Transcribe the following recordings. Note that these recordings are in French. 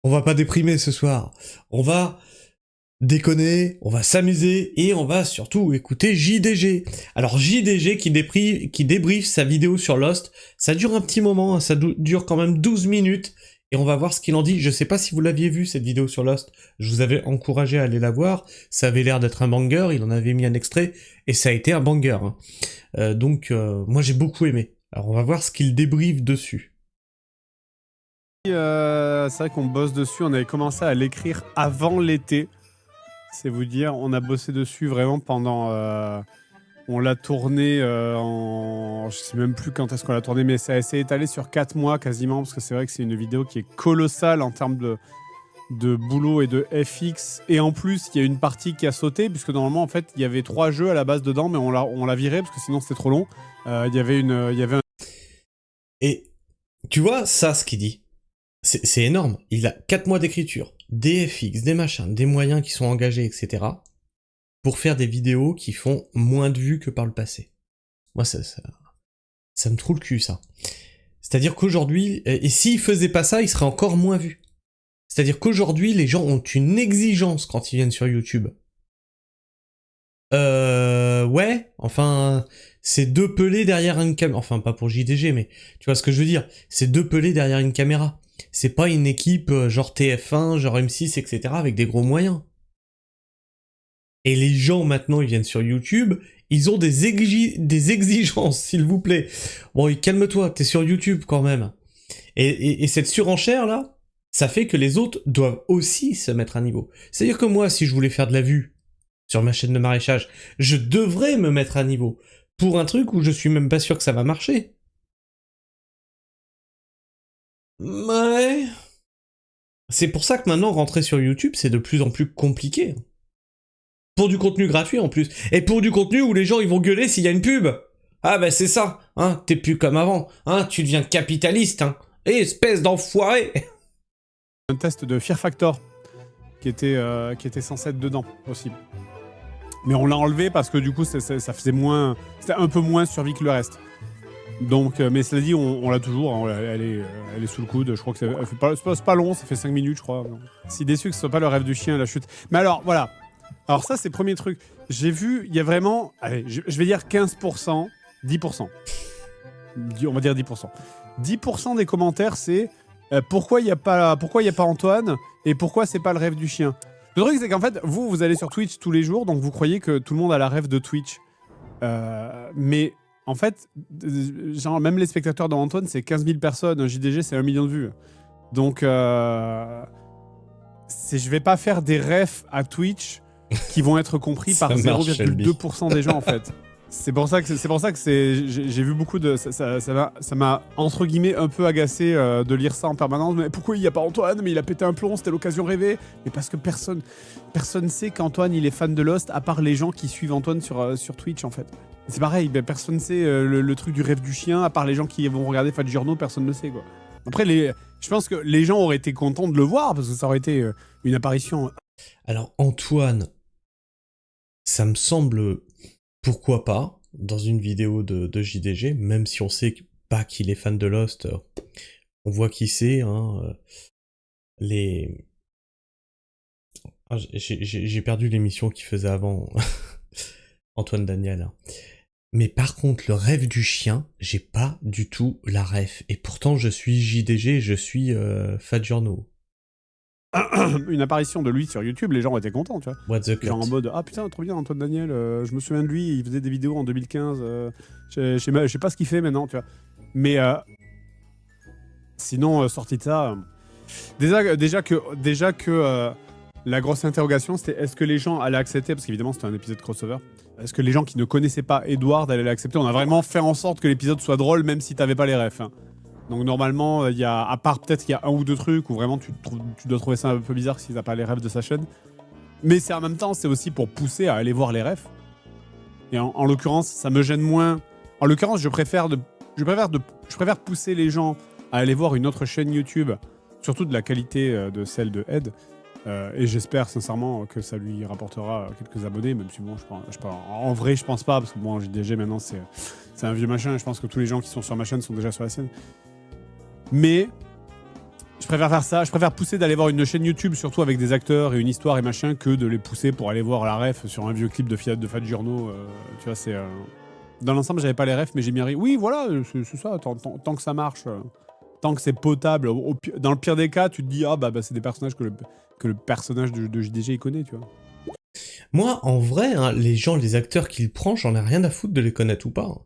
On va pas déprimer ce soir. On va déconner, on va s'amuser et on va surtout écouter JDG. Alors JDG qui débriefe sa vidéo sur Lost, ça dure un petit moment, hein, ça dure quand même 12 minutes et on va voir ce qu'il en dit. Je sais pas si vous l'aviez vu cette vidéo sur Lost, je vous avais encouragé à aller la voir, ça avait l'air d'être un banger, il en avait mis un extrait et ça a été un banger. Hein. Moi j'ai beaucoup aimé. Alors on va voir ce qu'il débriefe dessus. C'est vrai qu'on bosse dessus, on avait commencé à l'écrire avant l'été. C'est vous dire, on a bossé dessus vraiment pendant... on l'a tourné en... Je sais même plus quand est-ce qu'on l'a tourné, mais ça s'est étalé sur 4 mois quasiment, parce que c'est vrai que c'est une vidéo qui est colossale en termes de boulot et de FX. Et en plus, il y a une partie qui a sauté, puisque normalement, en fait, il y avait 3 jeux à la base dedans, mais on l'a viré, parce que sinon c'était trop long. Il y avait un... Et tu vois ça, ce qu'il dit, c'est énorme. Il a 4 mois d'écriture, des FX, des machins, des moyens qui sont engagés, etc. pour faire des vidéos qui font moins de vues que par le passé. Moi, ça me trouve le cul, ça. C'est-à-dire qu'aujourd'hui, et s'il faisait pas ça, il serait encore moins vu. C'est-à-dire qu'aujourd'hui, les gens ont une exigence quand ils viennent sur YouTube. Ouais, enfin, c'est deux pelés derrière une caméra. Enfin, pas pour JDG, mais tu vois ce que je veux dire. C'est deux pelés derrière une caméra. C'est pas une équipe genre TF1, genre M6, etc. avec des gros moyens. Et les gens, maintenant, ils viennent sur YouTube, ils ont des exigences, s'il vous plaît. Bon, calme-toi, t'es sur YouTube quand même. Et cette surenchère, là, ça fait que les autres doivent aussi se mettre à niveau. C'est-à-dire que moi, si je voulais faire de la vue sur ma chaîne de maraîchage, je devrais me mettre à niveau. Pour un truc où je suis même pas sûr que ça va marcher. Ouais. C'est pour ça que maintenant, rentrer sur YouTube, c'est de plus en plus compliqué. Pour du contenu gratuit en plus. Et pour du contenu où les gens ils vont gueuler s'il y a une pub. Ah bah c'est ça, hein, t'es plus comme avant, hein, tu deviens capitaliste, hein. Et espèce d'enfoiré. un test de Fear Factor qui était censé être dedans aussi. Mais on l'a enlevé parce que du coup, ça faisait moins... C'était un peu moins survie que le reste. Donc, mais cela dit, on l'a toujours. Hein, elle est sous le coude. Je crois que c'est pas long, ça fait 5 minutes, je crois. Si déçu que ce soit pas le rêve du chien, la chute. Mais alors, voilà. Alors ça, c'est le premier truc. J'ai vu, il y a vraiment... Allez, je vais dire 15%, 10%. On va dire 10%. 10% des commentaires, c'est pourquoi il n'y a pas Antoine et pourquoi c'est pas le rêve du chien. Le truc, c'est qu'en fait, vous allez sur Twitch tous les jours, donc vous croyez que tout le monde a la rêve de Twitch. Mais en fait, genre, même les spectateurs d'Antoine, c'est 15 000 personnes. Un JDG, c'est 1 million de vues. Donc, je vais pas faire des refs à Twitch qui vont être compris par 0,2% des gens, en fait. C'est pour ça que j'ai vu beaucoup de ça m'a entre guillemets un peu agacé de lire ça en permanence. Mais pourquoi il y a pas Antoine? Mais il a pété un plomb, c'était l'occasion rêvée. Mais parce que personne sait qu'Antoine il est fan de Lost à part les gens qui suivent Antoine sur Twitch en fait. C'est pareil, ben, personne sait le truc du rêve du chien à part les gens qui vont regarder Fat Journaux, personne ne sait quoi. Après je pense que les gens auraient été contents de le voir parce que ça aurait été une apparition. Alors Antoine, ça me semble pourquoi pas dans une vidéo de JDG, même si on sait pas qu'il est fan de Lost, on voit qui c'est, hein, Ah, j'ai perdu l'émission qu'il faisait avant, Antoine Daniel. Hein. Mais par contre, le rêve du chien, j'ai pas du tout la ref. Et pourtant, je suis JDG, je suis Fat Journaux. Une apparition de lui sur YouTube, les gens étaient contents, tu vois. What the cut. Genre en mode ah putain, trop bien Antoine Daniel, je me souviens de lui, il faisait des vidéos en 2015, je sais pas ce qu'il fait maintenant, tu vois. Mais sinon, sorti de ça, déjà que la grosse interrogation c'était est-ce que les gens allaient accepter, parce qu'évidemment c'était un épisode crossover, est-ce que les gens qui ne connaissaient pas Edward allaient l'accepter? On a vraiment fait en sorte que l'épisode soit drôle même si t'avais pas les refs. Hein. Donc normalement, il y a, à part peut-être qu'il y a un ou deux trucs où vraiment tu dois trouver ça un peu bizarre si t'as pas les refs de sa chaîne. Mais c'est en même temps, c'est aussi pour pousser à aller voir les refs. Et en l'occurrence, ça me gêne moins. En l'occurrence, je préfère pousser les gens à aller voir une autre chaîne YouTube, surtout de la qualité de celle de Ed. Et j'espère sincèrement que ça lui rapportera quelques abonnés, même si bon, en vrai, je pense pas, parce que bon, JDG maintenant, c'est un vieux machin, et je pense que tous les gens qui sont sur ma chaîne sont déjà sur la sienne. Mais Je préfère faire ça, je préfère pousser d'aller voir une chaîne YouTube, surtout avec des acteurs et une histoire et machin, que de les pousser pour aller voir la ref sur un vieux clip de Fiat de Fat Journaux. Tu vois, c'est. Dans l'ensemble, j'avais pas les refs, mais j'ai bien ri. Oui, voilà, c'est ça, tant que ça marche, tant que c'est potable. Dans le pire des cas, tu te dis, ah bah c'est des personnages que le personnage de JDG il connaît, tu vois. Moi, en vrai, hein, les acteurs qu'il prend, j'en ai rien à foutre de les connaître ou pas. Hein.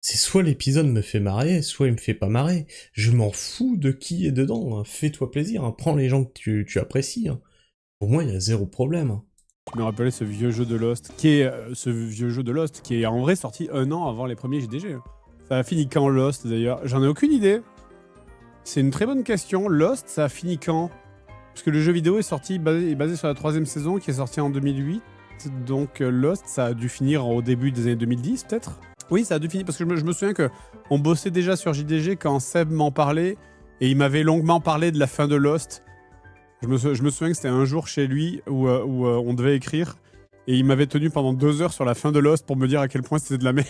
C'est soit l'épisode me fait marrer, soit il me fait pas marrer. Je m'en fous de qui est dedans. Hein. Fais-toi plaisir. Hein. Prends les gens que tu apprécies. Hein. Pour moi, il y a zéro problème. Hein. Je me rappelais ce vieux jeu de Lost, qui est en vrai sorti 1 an avant les premiers JDG. Ça a fini quand Lost d'ailleurs? J'en ai aucune idée. C'est une très bonne question. Lost, ça a fini quand? Parce que le jeu vidéo est basé sur la 3ème saison qui est sortie en 2008. Donc Lost, ça a dû finir au début des années 2010 peut-être. Oui, ça a dû finir parce que je me souviens qu'on bossait déjà sur JDG quand Seb m'en parlait et il m'avait longuement parlé de la fin de Lost. Je me souviens que c'était un jour chez lui où on devait écrire et il m'avait tenu pendant 2 heures sur la fin de Lost pour me dire à quel point c'était de la merde.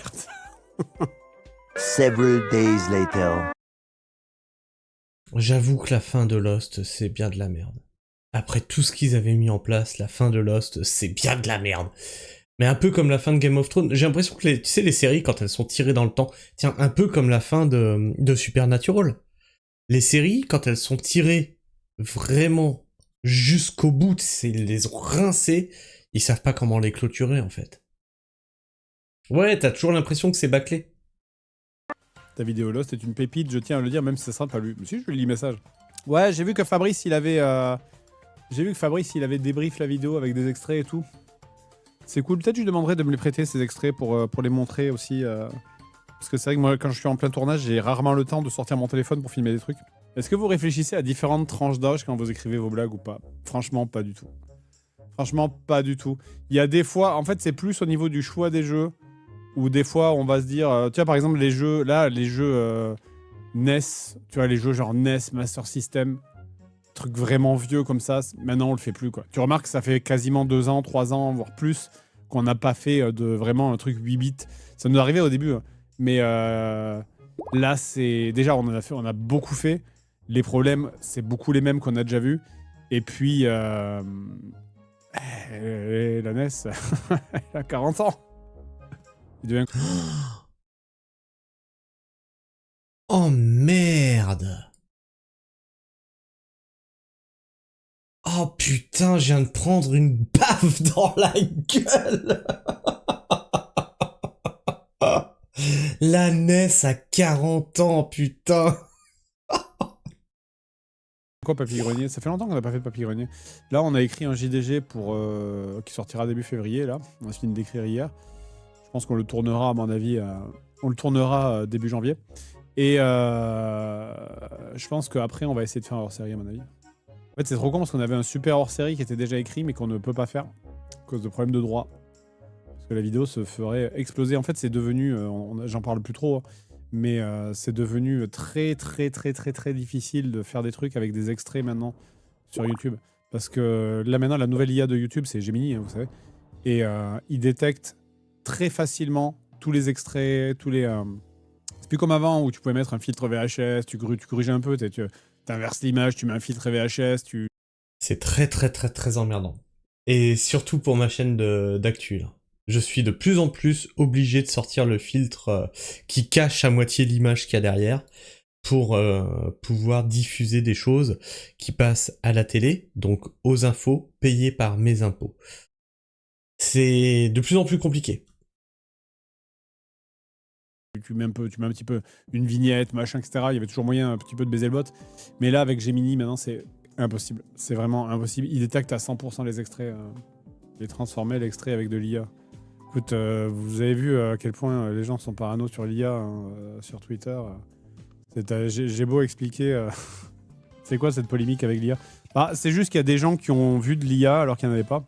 Several days later. J'avoue que la fin de Lost, c'est bien de la merde. Après tout ce qu'ils avaient mis en place, la fin de Lost, c'est bien de la merde. Mais un peu comme la fin de Game of Thrones, j'ai l'impression que tu sais, les séries, quand elles sont tirées dans le temps, tiens, un peu comme la fin de Supernatural. Les séries, quand elles sont tirées vraiment jusqu'au bout, ils les ont rincées, ils savent pas comment les clôturer, en fait. Ouais, t'as toujours l'impression que c'est bâclé. Ta vidéo Lost est une pépite, je tiens à le dire, même si ça sera pas lu. Mais si, je lis le message. Ouais, j'ai vu que Fabrice, il avait débrief la vidéo avec des extraits et tout. C'est cool. Peut-être je lui demanderai de me les prêter, ces extraits, pour les montrer aussi. Parce que c'est vrai que moi, quand je suis en plein tournage, j'ai rarement le temps de sortir mon téléphone pour filmer des trucs. Est-ce que vous réfléchissez à différentes tranches d'âge quand vous écrivez vos blagues ou pas? Franchement, pas du tout. Franchement, pas du tout. Il y a des fois, en fait, c'est plus au niveau du choix des jeux, où des fois, on va se dire, tu vois, par exemple, les jeux NES, tu vois, les jeux genre NES, Master System, trucs vraiment vieux comme ça, maintenant on le fait plus, quoi. Tu remarques que ça fait quasiment 2 ans, 3 ans, voire plus, qu'on n'a pas fait de vraiment un truc 8 bits. Ça nous arrivait au début, hein. Mais là, c'est... Déjà, on a beaucoup fait. Les problèmes, c'est beaucoup les mêmes qu'on a déjà vus. Et puis, la NES, elle a 40 ans. Il devient... Oh merde! Oh putain, je viens de prendre une baffe dans la gueule! La NES a 40 ans, putain! Pourquoi Papy Grenier? Ça fait longtemps qu'on n'a pas fait de Papy Grenier. Là, on a écrit un JDG qui sortira début février, là. On a fini d'écrire hier. Je pense qu'on le tournera, à mon avis, début janvier. Et je pense qu'après, on va essayer de faire un hors-série, à mon avis. En fait, c'est trop con parce qu'on avait un super hors-série qui était déjà écrit, mais qu'on ne peut pas faire à cause de problèmes de droit. Parce que la vidéo se ferait exploser. En fait, c'est devenu... j'en parle plus trop, hein, mais c'est devenu très, très, très, très, très difficile de faire des trucs avec des extraits maintenant sur YouTube. Parce que là, maintenant, la nouvelle IA de YouTube, c'est Gemini, hein, vous savez. Et il détecte très facilement tous les extraits, c'est plus comme avant où tu pouvais mettre un filtre VHS, tu corrigeais un peu, tu inverses l'image, tu mets un filtre VHS, C'est très très très très emmerdant. Et surtout pour ma chaîne d'actu, là. Je suis de plus en plus obligé de sortir le filtre qui cache à moitié l'image qu'il y a derrière pour pouvoir diffuser des choses qui passent à la télé, donc aux infos payées par mes impôts. C'est de plus en plus compliqué. Tu mets un petit peu une vignette, machin, etc. Il y avait toujours moyen un petit peu de baiser le bot. Mais là, avec Gemini, maintenant, c'est impossible. C'est vraiment impossible. Il détecte à 100% les extraits. Il transformait l'extrait avec de l'IA. Écoute, vous avez vu à quel point les gens sont parano sur l'IA sur Twitter. J'ai beau expliquer... c'est quoi cette polémique avec l'IA? C'est juste qu'il y a des gens qui ont vu de l'IA alors qu'il n'y en avait pas.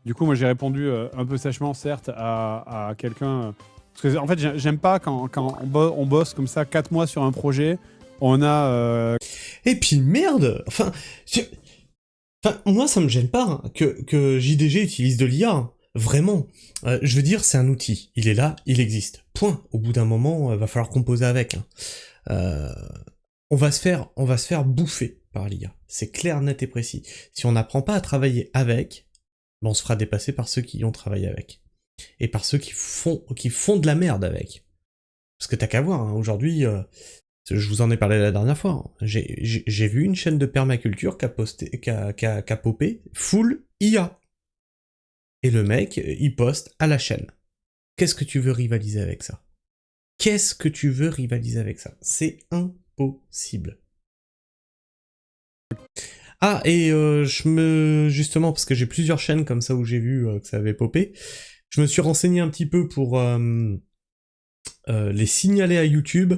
Du coup, moi, j'ai répondu un peu sèchement, certes, à quelqu'un... Parce que, en fait, j'aime pas quand on bosse comme ça 4 mois sur un projet, on a... Et puis merde, moi ça me gêne pas hein, que JDG utilise de l'IA, hein. Vraiment. Je veux dire, c'est un outil, il est là, il existe. Point. Au bout d'un moment, va falloir composer avec. Hein. On va se faire bouffer par l'IA. C'est clair, net et précis. Si on n'apprend pas à travailler avec, ben on se fera dépasser par ceux qui y ont travaillé avec. Et par ceux qui font de la merde avec. Parce que t'as qu'à voir, hein, aujourd'hui, je vous en ai parlé la dernière fois, hein, j'ai vu une chaîne de permaculture qui a popé full IA. Et le mec, il poste à la chaîne. Qu'est-ce que tu veux rivaliser avec ça? Qu'est-ce que tu veux rivaliser avec ça? C'est impossible. Ah, et justement, parce que j'ai plusieurs chaînes comme ça où j'ai vu que ça avait popé, je me suis renseigné un petit peu pour les signaler à YouTube.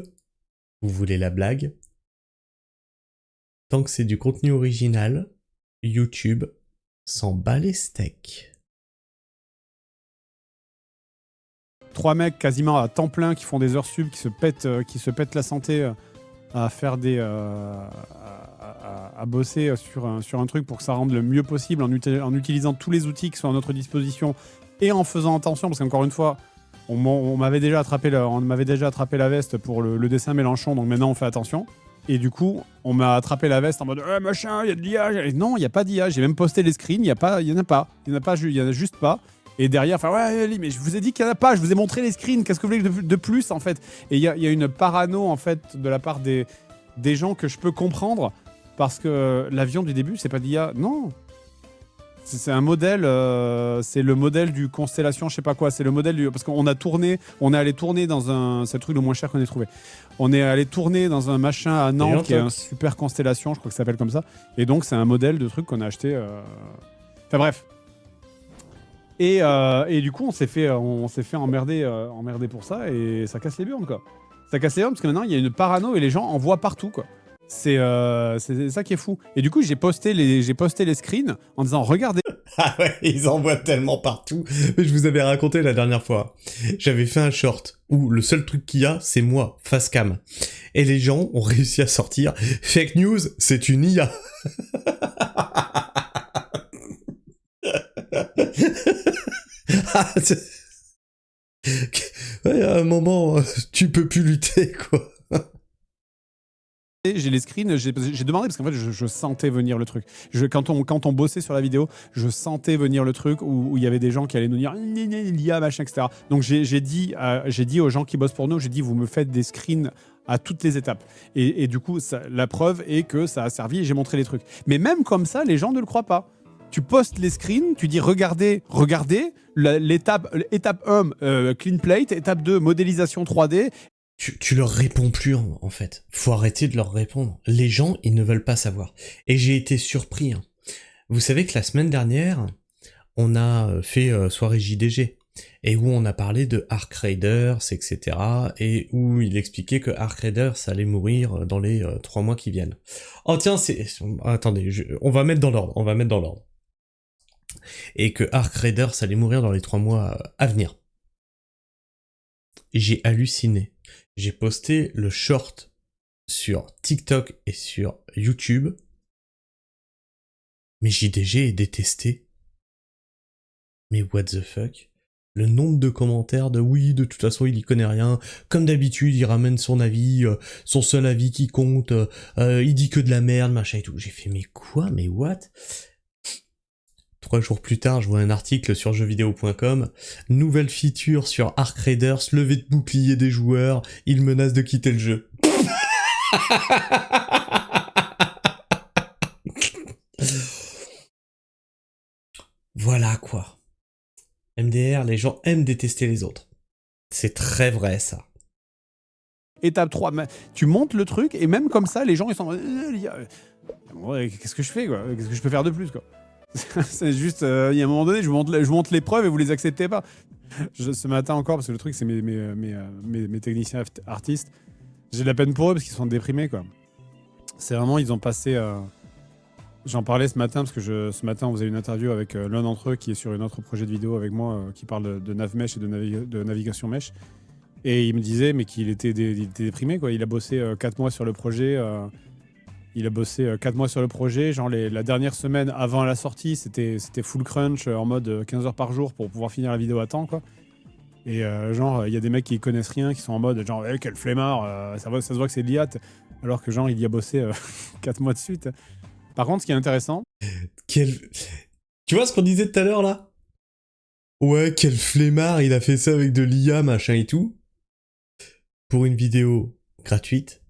Vous voulez la blague? Tant que c'est du contenu original, YouTube s'en bat les steaks. 3 mecs quasiment à temps plein qui font des heures sub, qui se pètent la santé à faire à bosser sur un truc pour que ça rende le mieux possible en utilisant tous les outils qui sont à notre disposition et en faisant attention, parce qu'encore une fois, on m'avait déjà attrapé la veste pour le dessin Mélenchon, donc maintenant on fait attention. Et du coup, on m'a attrapé la veste en mode machin, il y a de l'IA. Non, il n'y a pas d'IA. J'ai même posté les screens, il n'y en a pas. Il n'y en a juste pas. Et derrière, enfin, ouais, mais je vous ai dit qu'il n'y en a pas, je vous ai montré les screens, qu'est-ce que vous voulez de plus en fait? Et il y a une parano en fait de la part des gens que je peux comprendre, parce que l'avion du début, c'est pas d'IA. Non. C'est un modèle, c'est le modèle du Constellation, je sais pas quoi, c'est le modèle du... Parce qu'on est allé tourner dans un... C'est le truc le moins cher qu'on ait trouvé. On est allé tourner dans un machin à Nantes qui est un super Constellation, je crois que ça s'appelle comme ça. Et donc c'est un modèle de truc qu'on a acheté... Enfin bref. Et du coup on s'est fait emmerder pour ça, et ça casse les burnes quoi. Ça casse les burnes parce que maintenant il y a une parano et les gens en voient partout quoi. C'est ça qui est fou. Et du coup, j'ai posté les screens en disant regardez. Ah ouais, ils en voient tellement partout. Je vous avais raconté la dernière fois. J'avais fait un short où le seul truc qu'il y a, c'est moi, face cam. Et les gens ont réussi à sortir fake news, c'est une IA. Ouais, à un moment, tu peux plus lutter quoi. J'ai les screens, j'ai demandé parce qu'en fait je sentais venir le truc. Quand on bossait sur la vidéo, je sentais venir le truc où il y avait des gens qui allaient nous dire l'IA machin etc. Donc j'ai dit aux gens qui bossent pour nous, j'ai dit vous me faites des screens à toutes les étapes. Et du coup la preuve est que ça a servi et j'ai montré les trucs. Mais même comme ça, les gens ne le croient pas. Tu postes les screens, tu dis regardez, l'étape 1 clean plate, étape 2 modélisation 3D. Tu leur réponds plus en fait. Faut arrêter de leur répondre. Les gens, ils ne veulent pas savoir. Et j'ai été surpris. Hein. Vous savez que la semaine dernière, on a fait soirée JDG. Et où on a parlé de Arc Raiders, etc. Et où il expliquait que Arc Raiders allait mourir dans les 3 mois qui viennent. Oh tiens, attendez, on va mettre dans l'ordre. Et que Arc Raiders allait mourir dans les 3 mois à venir. J'ai halluciné. J'ai posté le short sur TikTok et sur YouTube. Mais JDG est détesté. Mais what the fuck? Le nombre de commentaires de oui, de toute façon il y connaît rien. Comme d'habitude, il ramène son avis, son seul avis qui compte. Il dit que de la merde, machin et tout. J'ai fait mais quoi? Mais what? 3 jours plus tard, je vois un article sur jeuxvideo.com. Nouvelle feature sur Arc Raiders, levée de bouclier des joueurs, ils menacent de quitter le jeu. Voilà quoi. MDR, les gens aiment détester les autres. C'est très vrai ça. Étape 3, tu montes le truc et même comme ça, les gens ils sont... Qu'est-ce que je fais quoi? Qu'est-ce que je peux faire de plus quoi? C'est juste, il y a un moment donné, je vous montre les preuves et vous les acceptez pas. Ce matin encore, parce que le truc, c'est mes techniciens artistes, j'ai de la peine pour eux parce qu'ils sont déprimés, quoi. C'est vraiment, ils ont passé... J'en parlais ce matin, parce que ce matin, on faisait une interview avec l'un d'entre eux qui est sur un autre projet de vidéo avec moi, qui parle de NavMesh et de navigation mesh. Et il me disait, mais qu'il était déprimé, quoi. Il a bossé 4 mois sur le projet... Il a bossé 4 mois sur le projet, genre la dernière semaine avant la sortie, c'était full crunch en mode 15 heures par jour pour pouvoir finir la vidéo à temps, quoi. Et genre, il y a des mecs qui connaissent rien, qui sont en mode genre, quel flemmard, ça se voit que c'est de l'IA. alors que genre il y a bossé 4 mois de suite. Par contre, ce qui est intéressant, Quel... Tu vois ce qu'on disait tout à l'heure, là? Ouais, quel flemmard, il a fait ça avec de l'IA, machin et tout. Pour une vidéo gratuite.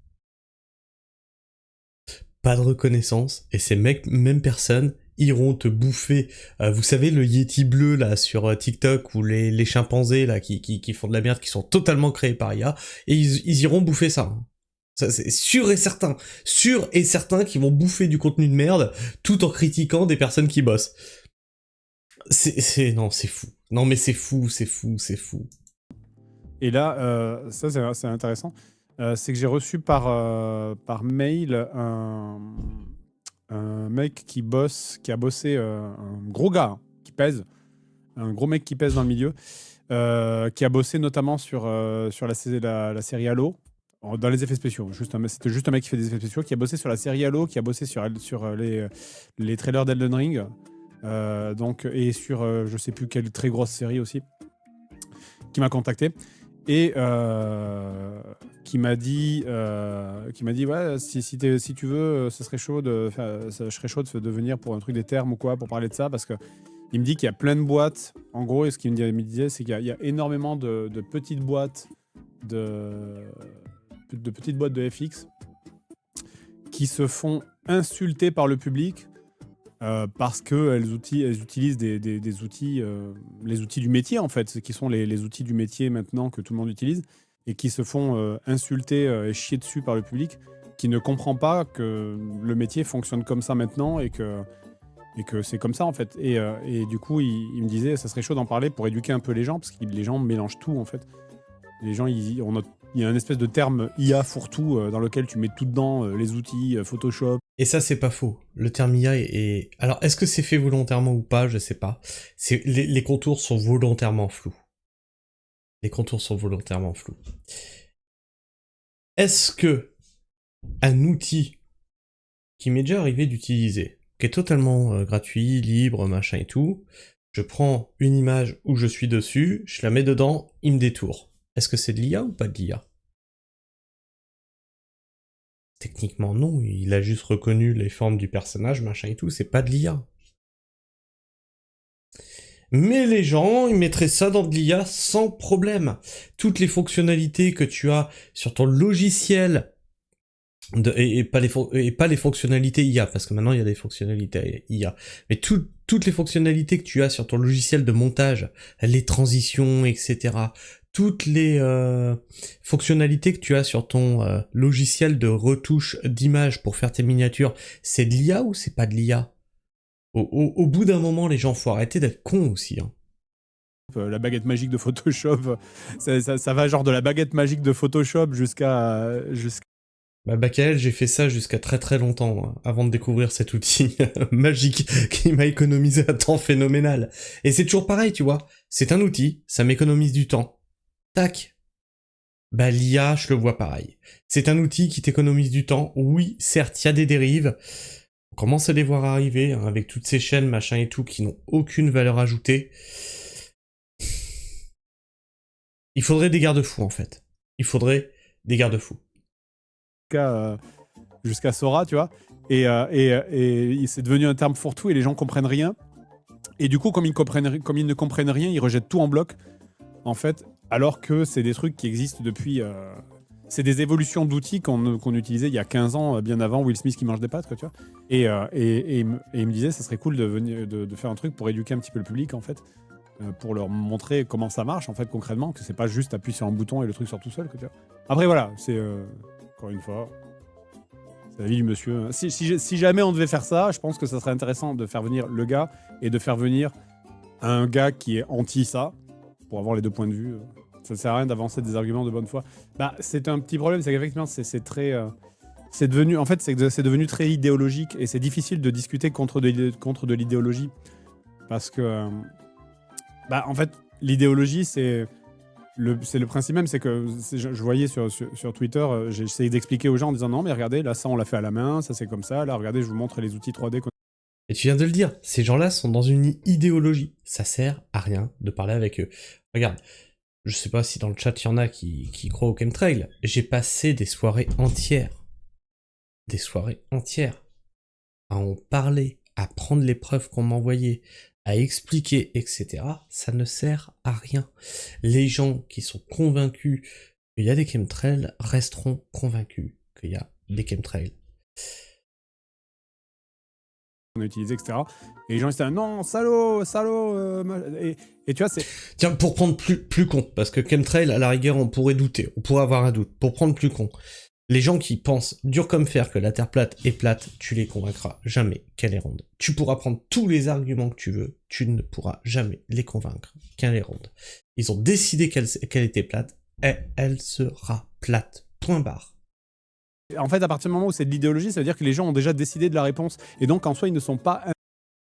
Pas de reconnaissance. Et ces mêmes personnes iront te bouffer. Vous savez, le Yeti bleu, là, sur TikTok, ou les chimpanzés, là, qui font de la merde, qui sont totalement créés par IA, et ils iront bouffer ça. Hein. Ça, c'est sûr et certain. Sûr et certain qu'ils vont bouffer du contenu de merde, tout en critiquant des personnes qui bossent. Non, c'est fou. Non, mais c'est fou. et là, ça c'est intéressant, c'est que j'ai reçu par mail un mec qui a bossé, un gros gars hein, qui pèse, un gros mec qui pèse dans le milieu, qui a bossé notamment sur la série Halo, dans les effets spéciaux. C'était juste un mec qui fait des effets spéciaux, qui a bossé sur la série Halo, qui a bossé sur les trailers d'Elden Ring, donc, et sur je sais plus quelle très grosse série aussi, qui m'a contacté et qui m'a dit ouais, si tu veux, ça serait chaud je serais chaud de venir pour un truc des termes ou quoi, pour parler de ça, parce que il me dit qu'il y a plein de boîtes. En gros, et ce qu'il me disait, c'est qu'il y a énormément de petites boîtes de petites boîtes de FX qui se font insulter par le public parce qu'elles utilisent des outils, les outils du métier en fait, qui sont les outils du métier maintenant que tout le monde utilise, et qui se font insulter et chier dessus par le public, qui ne comprend pas que le métier fonctionne comme ça maintenant et que c'est comme ça en fait. Et du coup, il me disait, ça serait chaud d'en parler pour éduquer un peu les gens, parce que les gens mélangent tout en fait. Les gens, il y a un espèce de terme IA fourre-tout dans lequel tu mets tout dedans, les outils, Photoshop. Et ça, c'est pas faux. Le terme IA est... Alors, est-ce que c'est fait volontairement ou pas? Je sais pas. Les contours sont volontairement flous. Les contours sont volontairement flous. Est-ce que un outil qui m'est déjà arrivé d'utiliser, qui est totalement gratuit, libre, machin et tout, je prends une image où je suis dessus, je la mets dedans, il me détourne. Est-ce que c'est de l'IA ou pas de l'IA? Techniquement non, il a juste reconnu les formes du personnage, machin et tout, c'est pas de l'IA. Mais les gens, ils mettraient ça dans de l'IA sans problème. Toutes les fonctionnalités que tu as sur ton logiciel, et pas les fonctionnalités IA, parce que maintenant il y a des fonctionnalités IA, mais toutes les fonctionnalités que tu as sur ton logiciel de montage, les transitions, etc., toutes les fonctionnalités que tu as sur ton logiciel de retouche d'image pour faire tes miniatures, c'est de l'IA ou c'est pas de l'IA? Au bout d'un moment, les gens, faut arrêter d'être cons aussi. Hein. La baguette magique de Photoshop, ça va genre de la baguette magique de Photoshop jusqu'à... Bah, Bakael, j'ai fait ça jusqu'à très très longtemps, hein, avant de découvrir cet outil magique qui m'a économisé un temps phénoménal. Et c'est toujours pareil, tu vois. C'est un outil, ça m'économise du temps. Tac. Bah, l'IA, je le vois pareil. C'est un outil qui t'économise du temps. Oui, certes, il y a des dérives. On commence à les voir arriver, hein, avec toutes ces chaînes, machin et tout, qui n'ont aucune valeur ajoutée. Il faudrait des garde-fous, en fait. Il faudrait des garde-fous. Jusqu'à Sora, tu vois. Et c'est devenu un terme fourre-tout et les gens comprennent rien. Et du coup, comme ils ne comprennent rien, ils rejettent tout en bloc, en fait, alors que c'est des trucs qui existent depuis... c'est des évolutions d'outils qu'on utilisait il y a 15 ans, bien avant Will Smith qui mange des pâtes, quoi, tu vois. Et il me disait, ça serait cool de faire un truc pour éduquer un petit peu le public, en fait, pour leur montrer comment ça marche, en fait, concrètement, que c'est pas juste appuyer sur un bouton et le truc sort tout seul, quoi, tu vois. Après, voilà, c'est... encore une fois... c'est la vie du monsieur. Si jamais on devait faire ça, je pense que ça serait intéressant de faire venir le gars et de faire venir un gars qui est anti ça, pour avoir les deux points de vue. Ça ne sert à rien d'avancer des arguments de bonne foi. Bah, c'est un petit problème, c'est qu'effectivement, c'est très... c'est devenu très idéologique et c'est difficile de discuter contre de l'idéologie. Parce que... bah, en fait, l'idéologie, c'est le principe même, c'est que je voyais sur Twitter, j'ai essayé d'expliquer aux gens en disant non mais regardez, là ça on l'a fait à la main, ça c'est comme ça, là regardez je vous montre les outils 3D. Et tu viens de le dire, ces gens-là sont dans une idéologie, ça sert à rien de parler avec eux. Regarde, je sais pas si dans le chat il y en a qui croient au chemtrail, j'ai passé des soirées entières des soirées entières à en parler, à prendre les preuves qu'on m'envoyait, à expliquer, etc., ça ne sert à rien. Les gens qui sont convaincus qu'il y a des chemtrails resteront convaincus qu'il y a des chemtrails. On a utilisé, etc. Et les gens ils étaient non, salaud, salaud. Et tu vois, c'est. Tiens, pour prendre plus con, parce que chemtrail, à la rigueur, on pourrait douter, on pourrait avoir un doute. Pour prendre plus con, les gens qui pensent dur comme fer que la Terre plate est plate, tu les convaincras jamais qu'elle est ronde. Tu pourras prendre tous les arguments que tu veux, tu ne pourras jamais les convaincre qu'elle est ronde. Ils ont décidé qu'elle était plate, et elle sera plate. Point barre. En fait, à partir du moment où c'est de l'idéologie, ça veut dire que les gens ont déjà décidé de la réponse. Et donc, en soi, ils ne sont pas.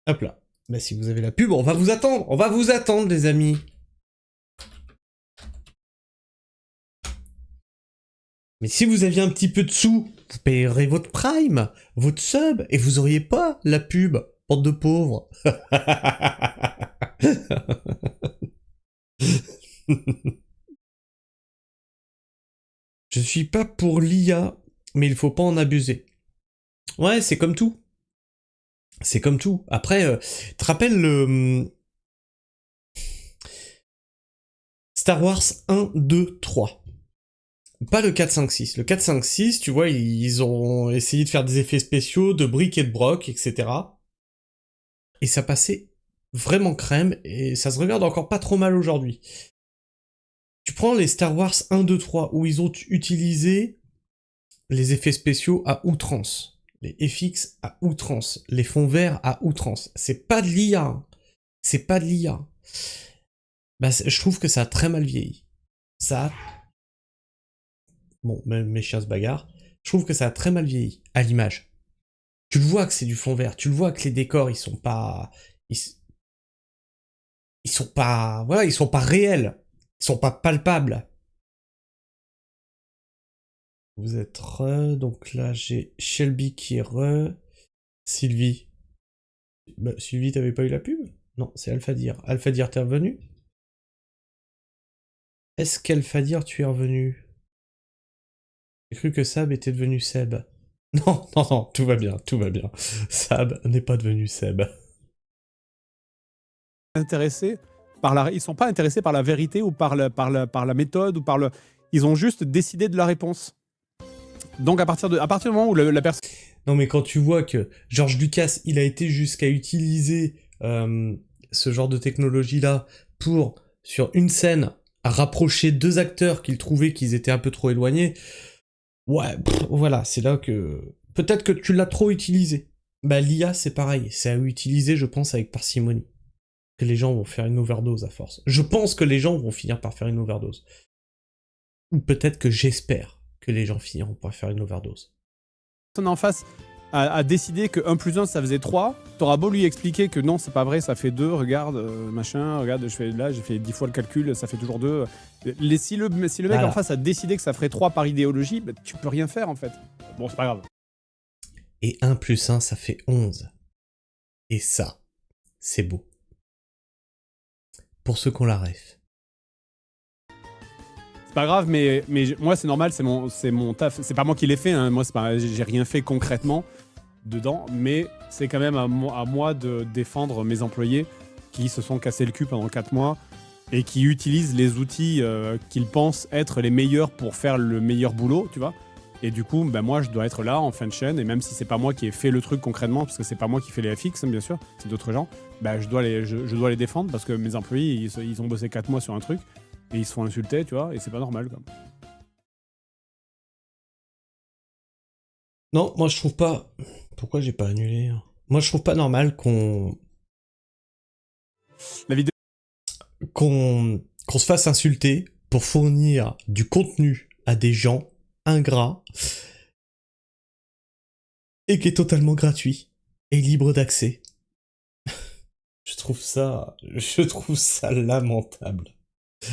Hop là. Bah si vous avez la pub, on va vous attendre les amis. Mais si vous aviez un petit peu de sous, vous payerez votre Prime, votre sub, et vous auriez pas la pub, bande de pauvres. Je suis pas pour l'IA, mais il faut pas en abuser. Ouais, c'est comme tout. C'est comme tout. Après, tu te rappelles le Star Wars 1, 2, 3. Pas le 4, 5, 6. Le 4, 5, 6, tu vois, ils ont essayé de faire des effets spéciaux, de briques et de broc, etc. Et ça passait vraiment crème, et ça se regarde encore pas trop mal aujourd'hui. Tu prends les Star Wars 1, 2, 3, où ils ont utilisé les effets spéciaux à outrance, les FX à outrance, les fonds verts à outrance. C'est pas de l'IA. Hein. C'est pas de l'IA. Bah, je trouve que ça a très mal vieilli. Ça a... Bon, même mes chiens se bagarrent. Je trouve que ça a très mal vieilli, à l'image. Tu le vois que c'est du fond vert, tu le vois que les décors, ils sont pas... Ils sont pas... Voilà, ils sont pas réels. Ils sont pas palpables. Vous êtes donc là j'ai Shelby qui est Sylvie. Bah, Sylvie, t'avais pas eu la pub? Non, c'est Alphadir. Alphadir, t'es revenu? Est-ce qu'Alphadir, tu es revenu? J'ai cru que Sab était devenu Seb. Non, non, non, tout va bien, tout va bien. Sab n'est pas devenu Seb. Ils sont pas intéressés par la vérité ou par la méthode ou par le. Ils ont juste décidé de la réponse. Donc à partir du moment où la personne. Non mais quand tu vois que George Lucas, il a été jusqu'à utiliser ce genre de technologie-là pour, sur une scène, rapprocher deux acteurs qu'il trouvait qu'ils étaient un peu trop éloignés, ouais, voilà, c'est là que... Peut-être que tu l'as trop utilisé. Bah l'IA, c'est pareil, c'est à utiliser, je pense, avec parcimonie. Que les gens vont faire une overdose à force. Je pense que les gens vont finir par faire une overdose. Ou peut-être que j'espère que les gens finiront par faire une overdose. En face a décidé que 1 plus 1 ça faisait 3, t'auras beau lui expliquer que non c'est pas vrai, ça fait 2, regarde, machin, regarde, j'ai fait 10 fois le calcul, ça fait toujours 2. Si le mec voilà. En face a décidé que ça ferait 3 par idéologie, bah, tu peux rien faire en fait. Bon c'est pas grave. Et 1 plus 1 ça fait 11. Et ça, c'est beau. Pour ceux qui ont la ref. C'est pas grave, mais moi c'est normal, c'est mon taf. C'est pas moi qui l'ai fait, hein. Moi j'ai rien fait concrètement dedans, mais c'est quand même à moi de défendre mes employés qui se sont cassés le cul pendant 4 mois et qui utilisent les outils qu'ils pensent être les meilleurs pour faire le meilleur boulot, tu vois. Et du coup, bah, moi je dois être là en fin de chaîne, et même si c'est pas moi qui ai fait le truc concrètement, parce que c'est pas moi qui fais les FX, hein, bien sûr, c'est d'autres gens, bah, je dois les défendre parce que mes employés ils ont bossé 4 mois sur un truc. Et ils se font insulter, tu vois, et c'est pas normal, quoi. Non, moi je trouve pas... Pourquoi j'ai pas annulé? Moi je trouve pas normal qu'on... La vidéo... Qu'on se fasse insulter pour fournir du contenu à des gens ingrats et qui est totalement gratuit et libre d'accès. Je trouve ça lamentable.